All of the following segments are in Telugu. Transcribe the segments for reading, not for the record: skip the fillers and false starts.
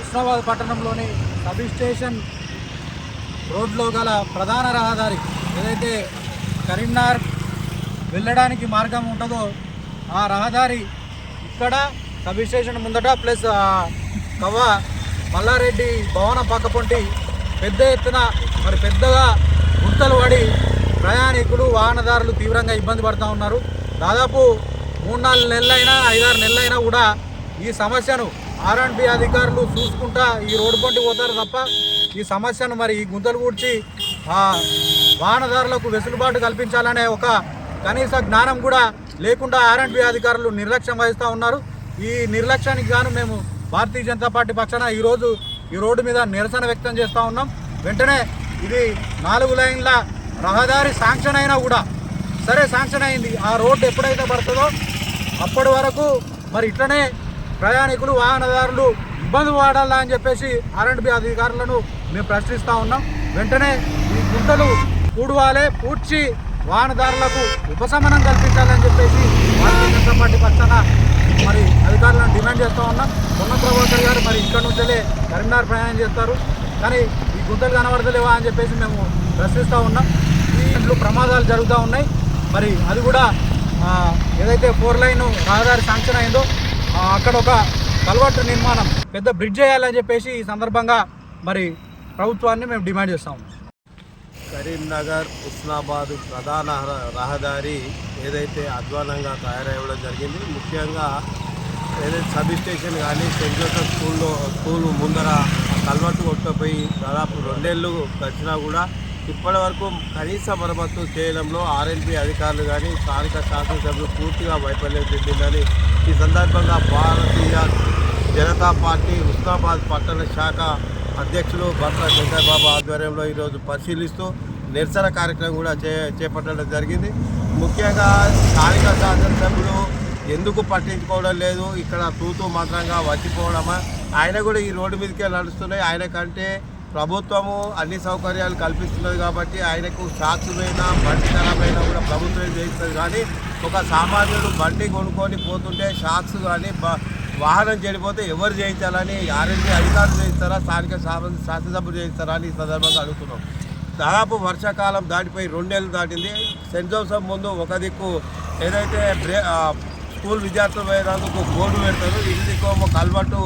హుస్నాబాద్ పట్టణంలోని సబ్ స్టేషన్ రోడ్లో గల ప్రధాన రహదారి ఏదైతే కరీంనగర్ వెళ్ళడానికి మార్గం ఉంటుందో ఆ రహదారి ఇక్కడ సబ్ స్టేషన్ ముందట ప్లస్ కవ్వ మల్లారెడ్డి భవనం పక్కపొంటి పెద్ద ఎత్తున పెద్దగా గుంతలు పడి ప్రయాణికులు వాహనదారులు తీవ్రంగా ఇబ్బంది పడుతూ ఉన్నారు. దాదాపు 3-4 నెలలైనా 5-6 నెలలైనా కూడా ఈ సమస్యను R&B అధికారులు చూసుకుంటా ఈ రోడ్డు పొంటి పోతారు తప్ప ఈ సమస్యను ఈ గుంతలు కూర్చి వాహనదారులకు వెసులుబాటు కల్పించాలనే ఒక కనీస జ్ఞానం కూడా లేకుండా R&B అధికారులు నిర్లక్ష్యం వహిస్తూ ఉన్నారు. ఈ నిర్లక్ష్యానికి గాను మేము భారతీయ జనతా పార్టీ పక్షాన ఈరోజు ఈ రోడ్డు మీద నిరసన వ్యక్తం చేస్తూ ఉన్నాం. వెంటనే ఇది 4 లైన్ల రహదారి శాంక్షన్ అయినా కూడా సరే, శాంక్షన్ అయింది, ఆ రోడ్డు ఎప్పుడైతే పడుతుందో అప్పటి వరకు ఇట్లనే ప్రయాణికులు వాహనదారులు ఇబ్బంది పడాలా అని చెప్పేసి R&B అధికారులను మేము ప్రశ్నిస్తూ ఉన్నాం. వెంటనే ఈ గుంటలు పూడ్వాలి, పూడ్చి వాహనదారులకు ఉపశమనం కల్పించాలని చెప్పేసి భారతీయ జనతా పార్టీ పక్షాన అధికారులను డిమాండ్ చేస్తూ ఉన్నాం. పొన్న ప్రభాకర్ గారు ఇక్కడ నుంచే కరీంనగర్ ప్రయాణం చేస్తారు, కానీ ఈ గుంతలు కనబడతలేవా అని చెప్పేసి మేము ప్రశ్నిస్తూ ఉన్నాం. ఈ ఇంట్లో ప్రమాదాలు జరుగుతూ ఉన్నాయి. అది కూడా ఏదైతే 4 లైన్ రహదారి శాంక్షన్ అయిందో అక్కడ ఒక కల్వర్టు నిర్మాణం పెద్ద బ్రిడ్జ్ చేయాలని చెప్పేసి ఈ సందర్భంగా ప్రభుత్వాన్ని మేము డిమాండ్ చేస్తాము. కరీంనగర్ హుస్నాబాద్ ప్రధాన రహదారి ఏదైతే అధ్వానంగా తయారవ్వడం జరిగింది. ముఖ్యంగా ఏదైతే సబ్ స్టేషన్ కానీ సెంట్ జోసెఫ్ స్కూల్ ముందర కల్వర్టు కొట్టుకుపోయి దాదాపు 2 ఏళ్ళు గడిచినా కూడా ఇప్పటి వరకు కనీస మరమ్మతు చేయడంలో R&B అధికారులు కానీ స్థానిక శాసనసభ్యులు పూర్తిగా వైఫల్యం చెందిందని ఈ సందర్భంగా భారతీయ జనతా పార్టీ హుస్నాబాద్ పట్టణ శాఖ అధ్యక్షులు భర్త శంకర్ బాబు ఆధ్వర్యంలో ఈరోజు పరిశీలిస్తూ నిరసన కార్యక్రమం కూడా చేపట్టడం జరిగింది. ముఖ్యంగా స్థానిక శాసనసభ్యులు ఎందుకు పట్టించుకోవడం లేదు, ఇక్కడ తూతూ మంత్రంగా వచ్చిపోవడమా, ఆయన కూడా ఈ రోడ్డు మీదకే నడుస్తున్నాయి. ఆయన కంటే ప్రభుత్వము అన్ని సౌకర్యాలు కల్పిస్తున్నది కాబట్టి ఆయనకు షాక్స్ పైన బండి ఖరాబైనా కూడా ప్రభుత్వం చేయిస్తుంది. కానీ ఒక సామాన్యుడు బండి కొనుక్కొని పోతుంటే షాక్స్ కానీ వాహనం చెడిపోతే ఎవరు చేయించాలని R&B అధికారులు చేయిస్తారా, స్థానిక శాసనసభ్యులు చేయిస్తారా అని ఈ సందర్భంగా అడుగుతున్నాం. దాదాపు వర్షాకాలం దాటిపోయి 2 నెలలు దాటింది. సెంట్ జోసెఫ్ ముందు ఒక దిక్కు ఏదైతే స్కూల్ విద్యార్థులు పోయేందుకు బోర్డు పెడతారు, ఇది దిక్కు కల్వర్టు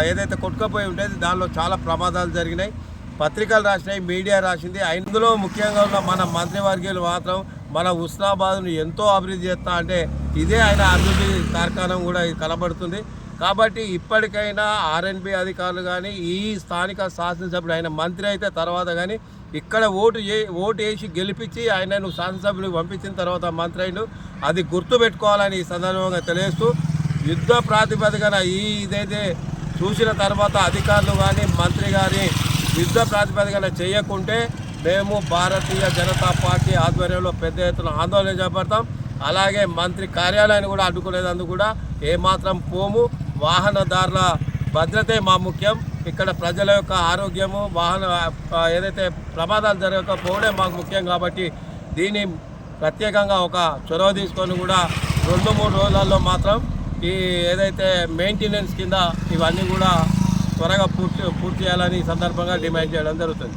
ఏదైతే కొట్టుకుపోయి ఉండేది దానిలో చాలా ప్రమాదాలు జరిగినాయి. పత్రికలు రాసినాయి, మీడియా రాసింది. అందులో ముఖ్యంగా ఉన్న మన మంత్రివర్గీయులు మాత్రం మన హుస్నాబాద్ను ఎంతో అభివృద్ధి చేస్తా అంటే ఇదే ఆయన అభివృద్ధి కార్యక్రమం కూడా కనబడుతుంది. కాబట్టి ఇప్పటికైనా R&B అధికారులు కానీ ఈ స్థానిక శాసనసభ్యులు ఆయన మంత్రి అయితే తర్వాత కానీ ఇక్కడ ఓటు వేసి గెలిపించి ఆయనను శాసనసభ్యులు పంపించిన తర్వాత మంత్రి అయిన అది గుర్తుపెట్టుకోవాలని ఈ సందర్భంగా తెలియజేస్తూ యుద్ధ ప్రాతిపదికన ఇదైతే చూసిన తర్వాత అధికారులు కానీ మంత్రి కానీ యుద్ధ ప్రాతిపదికన చేయకుంటే మేము భారతీయ జనతా పార్టీ ఆధ్వర్యంలో పెద్ద ఎత్తున ఆందోళన చేపడతాం. అలాగే మంత్రి కార్యాలయాన్ని కూడా అడ్డుకునేందుకు కూడా ఏమాత్రం పోము. వాహనదారుల భద్రతే మా ముఖ్యం. ఇక్కడ ప్రజల యొక్క ఆరోగ్యము, వాహన ఏదైతే ప్రమాదాలు జరగకపోవడే మాకు ముఖ్యం. కాబట్టి దీన్ని ప్రత్యేకంగా ఒక చొరవ తీసుకొని కూడా 2-3 రోజులలో మాత్రం ఈ ఏదైతే మెయింటెనెన్స్ కింద ఇవన్నీ కూడా త్వరగా పూర్తి చేయాలని ఈ సందర్భంగా డిమాండ్ చేయడం జరుగుతుంది.